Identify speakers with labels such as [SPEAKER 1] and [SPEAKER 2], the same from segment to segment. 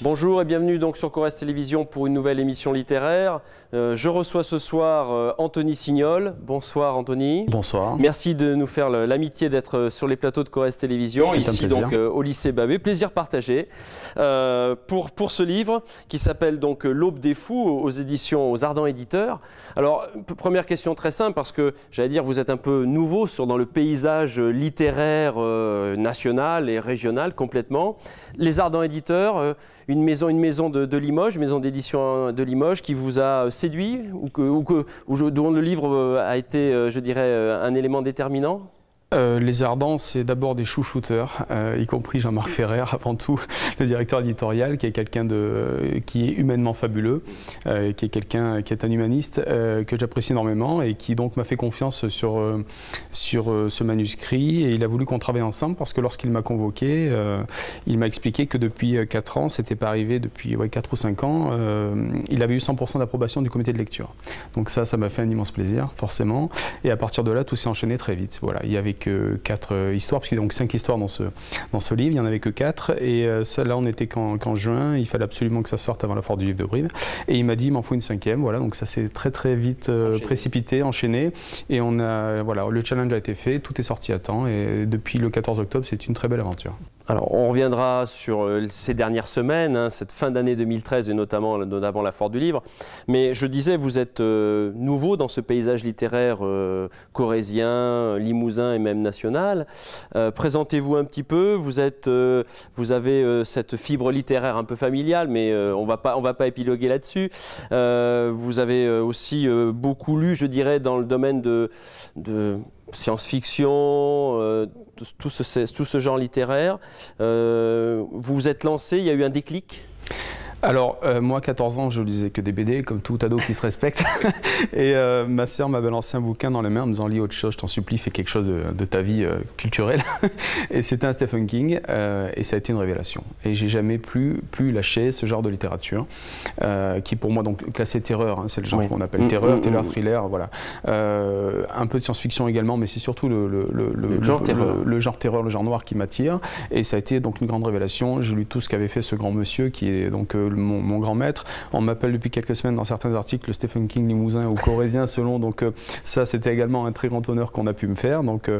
[SPEAKER 1] Bonjour et bienvenue donc sur Corrèze Télévision pour une nouvelle émission littéraire. Je reçois ce soir Anthony Signol. Bonsoir Anthony.
[SPEAKER 2] Bonsoir.
[SPEAKER 1] Merci de nous faire l'amitié d'être sur les plateaux de Corrèze Télévision, ici donc au lycée Babet. Plaisir partagé pour ce livre qui s'appelle donc L'Aube des Fous aux éditions aux Ardents Éditeurs. Alors première question très simple parce que j'allais dire vous êtes un peu nouveau dans le paysage littéraire national et régional complètement. Les Ardents Éditeurs, une maison de Limoges, une maison d'édition de Limoges qui vous a séduit dont le livre a été, je dirais, un élément déterminant?
[SPEAKER 2] Les Ardents, c'est d'abord des chouchouteurs, y compris Jean-Marc Ferrer, avant tout, le directeur éditorial, qui est quelqu'un qui est humainement fabuleux, qui est un humaniste que j'apprécie énormément et qui donc m'a fait confiance sur ce manuscrit. Et il a voulu qu'on travaille ensemble parce que lorsqu'il m'a convoqué, il m'a expliqué que depuis 4 ans, c'était pas arrivé depuis 4 ou 5 ans, il avait eu 100% d'approbation du comité de lecture. Donc ça m'a fait un immense plaisir, forcément. Et à partir de là, tout s'est enchaîné très vite. Voilà, il y avait que 4 histoires, parce qu'il y a donc 5 histoires dans ce livre, il n'y en avait que 4, et là on était qu'en juin, il fallait absolument que ça sorte avant la foire du livre de Brive, et il m'a dit il m'en faut une 5e, voilà, donc ça s'est très vite précipité, enchaîné, et voilà, le challenge a été fait, tout est sorti à temps, et depuis le 14 octobre, c'est une très belle aventure.
[SPEAKER 1] Alors, on reviendra sur ces dernières semaines, cette fin d'année 2013 et notamment la foire du livre. Mais je disais, vous êtes nouveau dans ce paysage littéraire corrézien, limousin et même national. Présentez-vous un petit peu. Vous avez cette fibre littéraire un peu familiale, mais on va pas épiloguer là-dessus. Vous avez aussi beaucoup lu, je dirais, dans le domaine de science-fiction, tout ce genre littéraire. Vous vous êtes lancé, il y a eu un déclic?
[SPEAKER 2] Alors, moi, 14 ans, je lisais que des BD, comme tout ado qui se respecte. Et ma sœur m'avait lancé un bouquin dans les mains en me disant « Lis autre chose, je t'en supplie, fais quelque chose de ta vie culturelle. » Et c'était un Stephen King, et ça a été une révélation. Et j'ai jamais plus lâché ce genre de littérature, qui pour moi, donc, classé terreur, hein, c'est le genre qu'on appelle terreur, thriller, voilà. Un peu de science-fiction également, mais c'est surtout le genre terreur, le genre noir qui m'attire. Et ça a été donc une grande révélation. J'ai lu tout ce qu'avait fait ce grand monsieur, qui est donc mon grand maître. On m'appelle depuis quelques semaines dans certains articles le Stephen King limousin ou corrézien selon, donc ça c'était également un très grand honneur qu'on a pu me faire, donc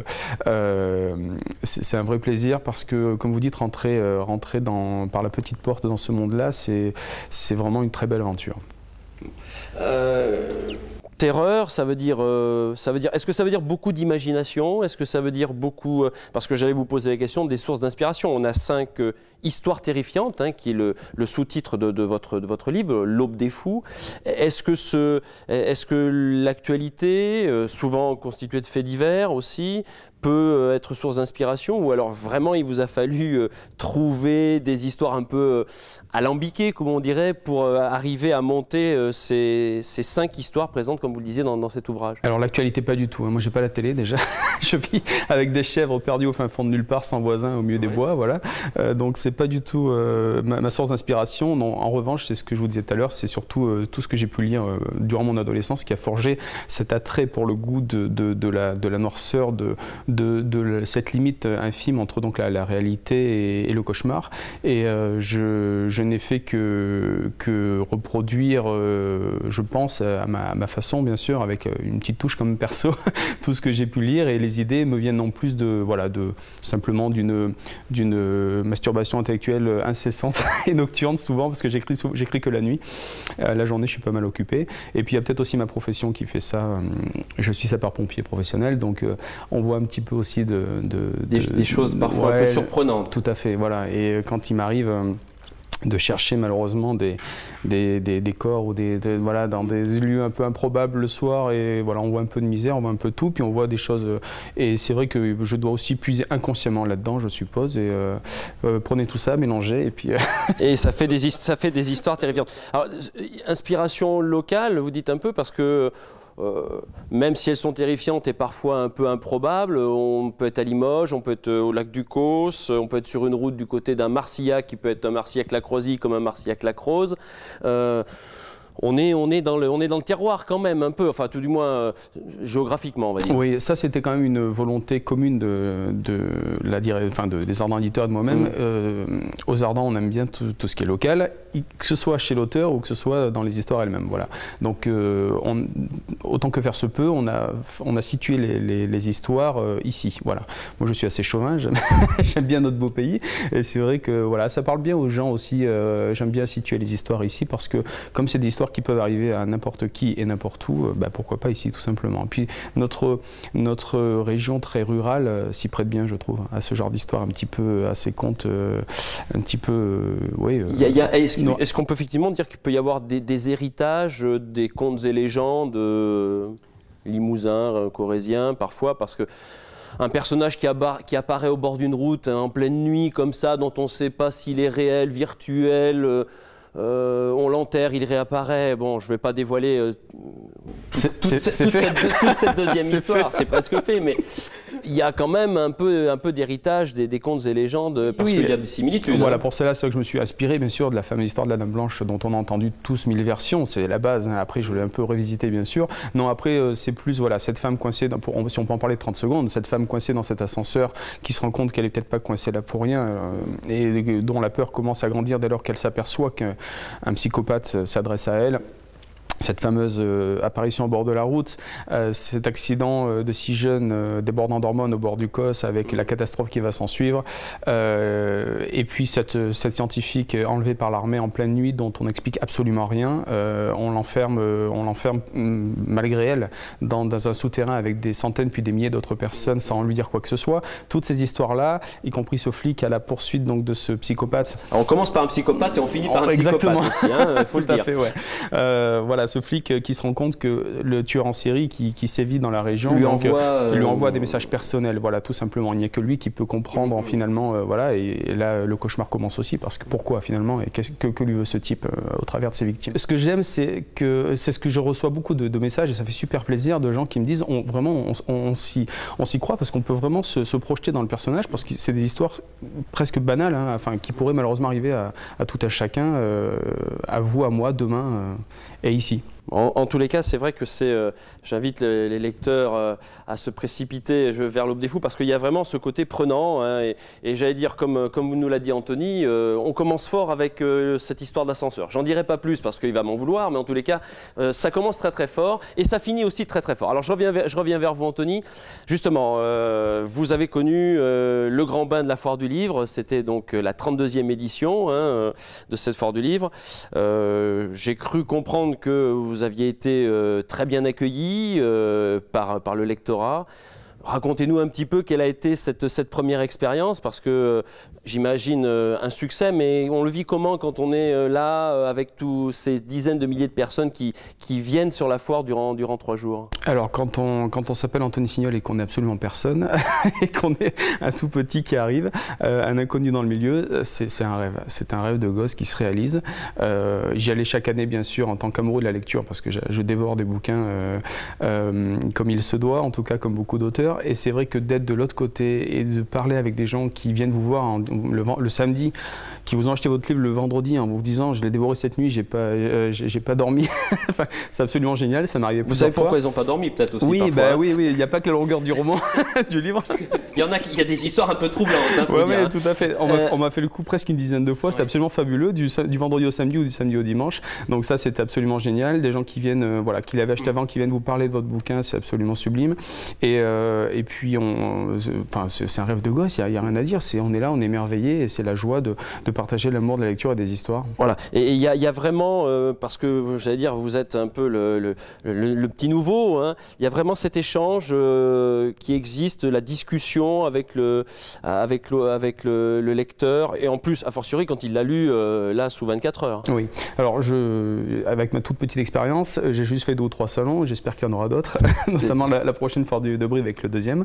[SPEAKER 2] c'est un vrai plaisir parce que comme vous dites, rentrer par la petite porte dans ce monde-là, c'est vraiment une très belle aventure.
[SPEAKER 1] Terreur, ça veut dire est-ce que ça veut dire beaucoup d'imagination? Est-ce que ça veut dire beaucoup, parce que j'allais vous poser la question des sources d'inspiration. On a 5 histoires terrifiantes, hein, qui est le sous-titre de votre livre, L'Aube des Fous. Est-ce que l'actualité, souvent constituée de faits divers aussi, peut être source d'inspiration, ou alors vraiment il vous a fallu trouver des histoires un peu alambiquées, comme on dirait, pour arriver à monter ces 5 histoires présentes, comme vous le disiez, dans cet ouvrage? Alors
[SPEAKER 2] l'actualité pas du tout, hein. Moi j'ai pas la télé déjà, je vis avec des chèvres perdues au fin fond de nulle part, sans voisins, au milieu des bois, voilà. Donc c'est pas du tout ma source d'inspiration. En revanche, c'est ce que je vous disais tout à l'heure, c'est surtout tout ce que j'ai pu lire durant mon adolescence qui a forgé cet attrait pour le goût de la noirceur, de cette limite infime entre donc la réalité et le cauchemar. Et je n'ai fait que reproduire, je pense, à ma façon, bien sûr, avec une petite touche comme perso, tout ce que j'ai pu lire. Et les idées me viennent non plus simplement d'une masturbation intellectuelle incessante et nocturne, souvent, parce que j'écris que la nuit. La journée, je suis pas mal occupé. Et puis, il y a peut-être aussi ma profession qui fait ça. Je suis sapeur-pompier professionnel, donc on voit un petit peu aussi des choses parfois un peu surprenantes. Tout à fait, voilà. Et quand il m'arrive de chercher malheureusement des corps ou voilà, dans des lieux un peu improbables le soir, et voilà, on voit un peu de misère, on voit un peu tout, puis on voit des choses, et c'est vrai que je dois aussi puiser inconsciemment là-dedans, je suppose, et prenez tout ça, mélangez, et puis...
[SPEAKER 1] Et ça fait des histoires terrifiantes. Alors, inspiration locale, vous dites un peu, parce que même si elles sont terrifiantes et parfois un peu improbables, on peut être à Limoges, on peut être au lac du Causse, on peut être sur une route du côté d'un Marcillac qui peut être un Marcillac-la-Croisille comme un Marcillac-la-Croze. on est dans le terroir quand même un peu, enfin tout du moins géographiquement on va dire.
[SPEAKER 2] Oui, ça c'était quand même une volonté commune des Ardents éditeurs et de moi-même. Aux Ardents on aime bien tout ce qui est local, que ce soit chez l'auteur ou que ce soit dans les histoires elles-mêmes. Voilà. Donc autant que faire se peut, on a situé les histoires ici. Voilà. Moi je suis assez chauvin, j'aime bien notre beau pays et c'est vrai que voilà, ça parle bien aux gens aussi. J'aime bien situer les histoires ici parce que comme c'est des histoires qui peuvent arriver à n'importe qui et n'importe où, pourquoi pas ici tout simplement. Et puis notre région très rurale s'y prête bien, je trouve, à ce genre d'histoire un petit peu, à ces contes un petit peu, oui.
[SPEAKER 1] Est-ce qu'on peut effectivement dire qu'il peut y avoir des héritages, des contes et légendes limousins, corréziens parfois, parce que un personnage qui apparaît au bord d'une route en pleine nuit comme ça, dont on ne sait pas s'il est réel, virtuel, on l'enterre, il réapparaît. Bon, je ne vais pas dévoiler toute cette deuxième histoire, c'est presque fait, mais il y a quand même un peu d'héritage des contes et légendes, parce qu'il y a des similitudes.
[SPEAKER 2] Voilà, pour cela, c'est que je me suis inspiré, bien sûr, de la fameuse histoire de la Dame Blanche, dont on a entendu tous 1000 versions, c'est la base. Hein. Après, je voulais un peu revisiter, bien sûr. Non, après, c'est plus, voilà, cette femme coincée, si on peut en parler 30 secondes, cette femme coincée dans cet ascenseur, qui se rend compte qu'elle n'est peut-être pas coincée là pour rien, et dont la peur commence à grandir dès lors qu'elle s'aperçoit qu'un psychopathe s'adresse à elle. Cette fameuse apparition au bord de la route, cet accident de 6 jeunes débordant d'hormones au bord du Causse avec la catastrophe qui va s'en suivre, et puis cette scientifique enlevée par l'armée en pleine nuit dont on n'explique absolument rien, on l'enferme malgré elle dans un souterrain avec des centaines puis des milliers d'autres personnes sans lui dire quoi que ce soit. Toutes ces histoires-là, y compris ce flic à la poursuite donc, de ce psychopathe.
[SPEAKER 1] Alors on commence par un psychopathe et on finit par un psychopathe aussi, hein, faut le dire.
[SPEAKER 2] Tout à fait, ouais. Voilà, ce flic qui se rend compte que le tueur en série qui sévit dans la région
[SPEAKER 1] lui envoie
[SPEAKER 2] des messages personnels, voilà, tout simplement. Il n'y a que lui qui peut comprendre finalement, voilà, et là le cauchemar commence aussi parce que pourquoi finalement et que lui veut ce type au travers de ses victimes. Ce que j'aime, c'est ce que je reçois beaucoup de messages et ça fait super plaisir de gens qui me disent on s'y croit parce qu'on peut vraiment se projeter dans le personnage parce que c'est des histoires presque banales, hein, enfin qui pourraient malheureusement arriver à tout à chacun, à vous, à moi, demain et ici.
[SPEAKER 1] En tous les cas, c'est vrai que j'invite les lecteurs à se précipiter vers l'Aube des Fous parce qu'il y a vraiment ce côté prenant. Hein, et j'allais dire, comme nous l'a dit Anthony, on commence fort avec cette histoire d'ascenseur. J'en dirai pas plus parce qu'il va m'en vouloir, mais en tous les cas, ça commence très très fort et ça finit aussi très très fort. Alors je reviens vers vous, Anthony. Justement, vous avez connu le grand bain de la Foire du Livre. C'était donc la 32e édition de cette Foire du Livre. J'ai cru comprendre que vous aviez été très bien accueilli par le lectorat. Racontez-nous un petit peu quelle a été cette première expérience, parce que j'imagine un succès, mais on le vit comment quand on est là avec tous ces dizaines de milliers de personnes qui viennent sur la foire durant 3 jours?
[SPEAKER 2] Alors quand on s'appelle Anthony Signol et qu'on n'est absolument personne, et qu'on est un tout petit qui arrive, un inconnu dans le milieu, c'est un rêve. C'est un rêve de gosse qui se réalise. J'y allais chaque année, bien sûr, en tant qu'amoureux de la lecture, parce que je dévore des bouquins comme il se doit, en tout cas comme beaucoup d'auteurs. Et c'est vrai que d'être de l'autre côté et de parler avec des gens qui viennent vous voir le samedi, qui vous ont acheté votre livre le vendredi en vous disant je l'ai dévoré cette nuit, j'ai pas dormi. Enfin, c'est absolument génial, ça m'arrivait plusieurs fois.
[SPEAKER 1] Vous savez pourquoi ils n'ont pas dormi peut-être aussi?
[SPEAKER 2] Oui,
[SPEAKER 1] parfois.
[SPEAKER 2] Oui, il n'y a pas que la longueur du roman, du livre.
[SPEAKER 1] Il y a des histoires un peu troublantes.
[SPEAKER 2] Oui, tout à fait. On m'a fait le coup presque une dizaine de fois, c'était absolument fabuleux, du vendredi au samedi ou du samedi au dimanche. Donc ça, c'est absolument génial. Des gens qui viennent, qui l'avaient acheté avant, qui viennent vous parler de votre bouquin, c'est absolument sublime. Et puis, c'est un rêve de gosse, il n'y a rien à dire. On est là, on est émerveillé et c'est la joie de partager l'amour de la lecture et des histoires.
[SPEAKER 1] Voilà, et il y a vraiment, parce que j'allais dire, vous êtes un peu le petit nouveau, hein, il y a vraiment cet échange qui existe, la discussion avec le lecteur, et en plus, a fortiori, quand il l'a lu, là, sous 24 heures.
[SPEAKER 2] Oui, alors avec ma toute petite expérience, j'ai juste fait 2 ou 3 salons, j'espère qu'il y en aura d'autres, notamment la prochaine foire de Brive avec le 2e.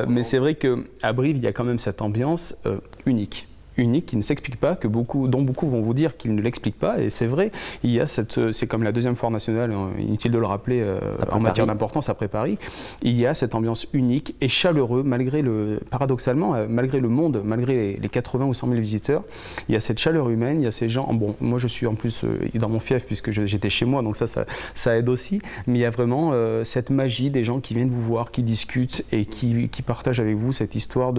[SPEAKER 2] Mais c'est vrai qu'à Brive, il y a quand même cette ambiance unique. unique qui ne s'explique pas, dont beaucoup vont vous dire qu'ils ne l'expliquent pas, et c'est vrai, il y a c'est comme la deuxième foire nationale, inutile de le rappeler, en matière d'importance après Paris, il y a cette ambiance unique et chaleureuse, paradoxalement, malgré le monde, malgré les 80 ou 100 000 visiteurs, il y a cette chaleur humaine, il y a ces gens, bon, moi je suis en plus dans mon fief puisque j'étais chez moi, donc ça aide aussi, mais il y a vraiment cette magie des gens qui viennent vous voir, qui discutent et qui partagent avec vous cette histoire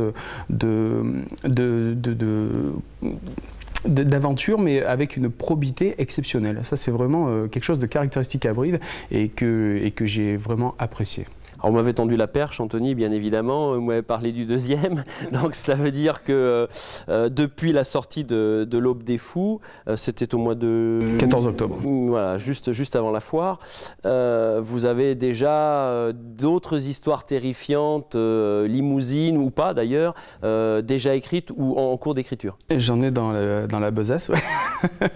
[SPEAKER 2] d'aventure, mais avec une probité exceptionnelle. Ça, c'est vraiment quelque chose de caractéristique à Brive et que j'ai vraiment apprécié.
[SPEAKER 1] Alors, on m'avait tendu la perche, Anthony, bien évidemment, vous m'avez parlé du deuxième, donc cela veut dire que depuis la sortie de l'Aube des Fous, c'était au mois de...
[SPEAKER 2] 14 octobre.
[SPEAKER 1] Voilà, juste avant la foire, vous avez déjà d'autres histoires terrifiantes, limousines ou pas d'ailleurs, déjà écrites ou en cours d'écriture?
[SPEAKER 2] J'en ai dans la besace, ouais.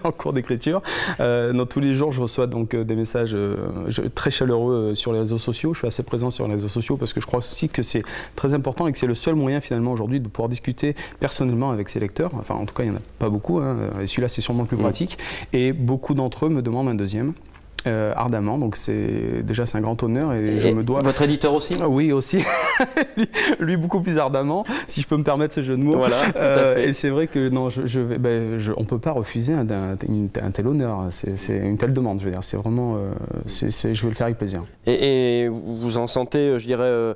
[SPEAKER 2] En cours d'écriture. Dans tous les jours, je reçois donc des messages très chaleureux sur les réseaux sociaux. Je suis assez présent sur les réseaux sociaux parce que je crois aussi que c'est très important et que c'est le seul moyen finalement aujourd'hui de pouvoir discuter personnellement avec ses lecteurs. Enfin, en tout cas, il n'y en a pas beaucoup, hein, et celui-là c'est sûrement le plus pratique. Et beaucoup d'entre eux me demandent un deuxième. Ardemment, donc c'est un grand honneur et je me dois...
[SPEAKER 1] Votre éditeur aussi?
[SPEAKER 2] Oui, aussi. lui beaucoup plus ardemment, si je peux me permettre ce jeu de mots.
[SPEAKER 1] Voilà, tout à fait.
[SPEAKER 2] Et c'est vrai que non, on ne peut pas refuser un tel honneur, c'est une telle demande, je veux dire, c'est vraiment, je vais le faire avec plaisir.
[SPEAKER 1] Et vous en sentez, je dirais,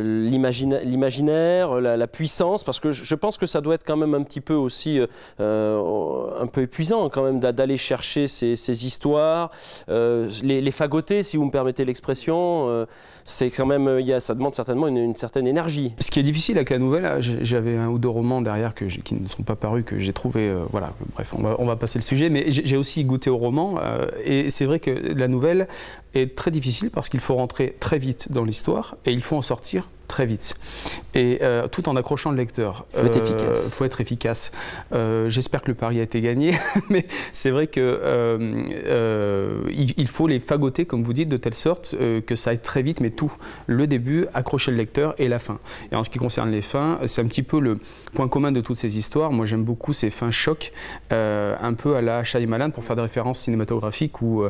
[SPEAKER 1] l'imaginaire, la puissance, parce que je pense que ça doit être quand même un petit peu aussi, un peu épuisant quand même d'aller chercher ces histoires, les fagoter, si vous me permettez l'expression, c'est quand même, ça demande certainement une certaine énergie.
[SPEAKER 2] Ce qui est difficile avec la nouvelle, j'avais un ou deux romans derrière qui ne sont pas parus, que j'ai trouvé, voilà, bref, on va passer le sujet, mais j'ai aussi goûté au roman, et c'est vrai que la nouvelle est très difficile parce qu'il faut rentrer très vite dans l'histoire et il faut en sortir très vite, et tout en accrochant le lecteur.
[SPEAKER 1] Il faut être efficace.
[SPEAKER 2] Faut être efficace. J'espère que le pari a été gagné, mais c'est vrai que il faut les fagoter, comme vous dites, de telle sorte que ça aille très vite, mais tout. Le début, accrocher le lecteur, et la fin. Et en ce qui concerne les fins, c'est un petit peu le point commun de toutes ces histoires. Moi, j'aime beaucoup ces fins chocs, un peu à la Shyamalan, pour faire des références cinématographiques, ou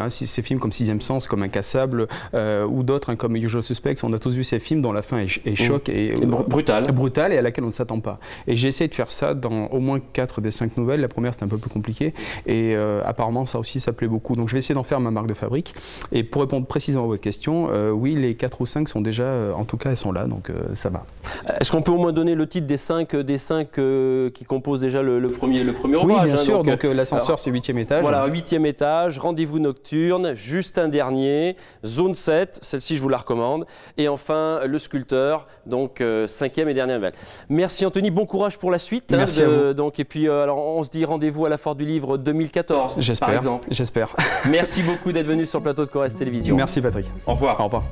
[SPEAKER 2] ces films comme Sixième Sens, comme Incassable, ou d'autres, comme Usual Suspects. On a tous vu ces films dont la fin est choc et brutale et à laquelle on ne s'attend pas. Et j'ai essayé de faire ça dans au moins 4 des 5 nouvelles. La première, c'était un peu plus compliqué, et apparemment ça aussi, ça plaît beaucoup. Donc je vais essayer d'en faire ma marque de fabrique. Et pour répondre précisément à votre question, oui, les 4 ou 5 sont déjà, en tout cas, elles sont là, donc ça va.
[SPEAKER 1] Est-ce qu'on peut au moins donner le titre des 5 qui composent déjà le premier ouvrage?
[SPEAKER 2] Oui, bien sûr. Donc l'ascenseur, c'est 8e étage.
[SPEAKER 1] Voilà, 8e étage, Rendez-vous nocturne, juste un dernier, Zone 7, celle-ci je vous la recommande, et enfin Le Sculpteur, donc 5e et dernière nouvelle. Merci Anthony, bon courage pour la suite.
[SPEAKER 2] Merci à vous.
[SPEAKER 1] Donc, et puis alors on se dit rendez-vous à la Foire du Livre 2014, par exemple.
[SPEAKER 2] J'espère.
[SPEAKER 1] Merci beaucoup d'être venu sur le plateau de Corrèze Télévision.
[SPEAKER 2] Merci Patrick.
[SPEAKER 1] Au revoir.
[SPEAKER 2] Au revoir.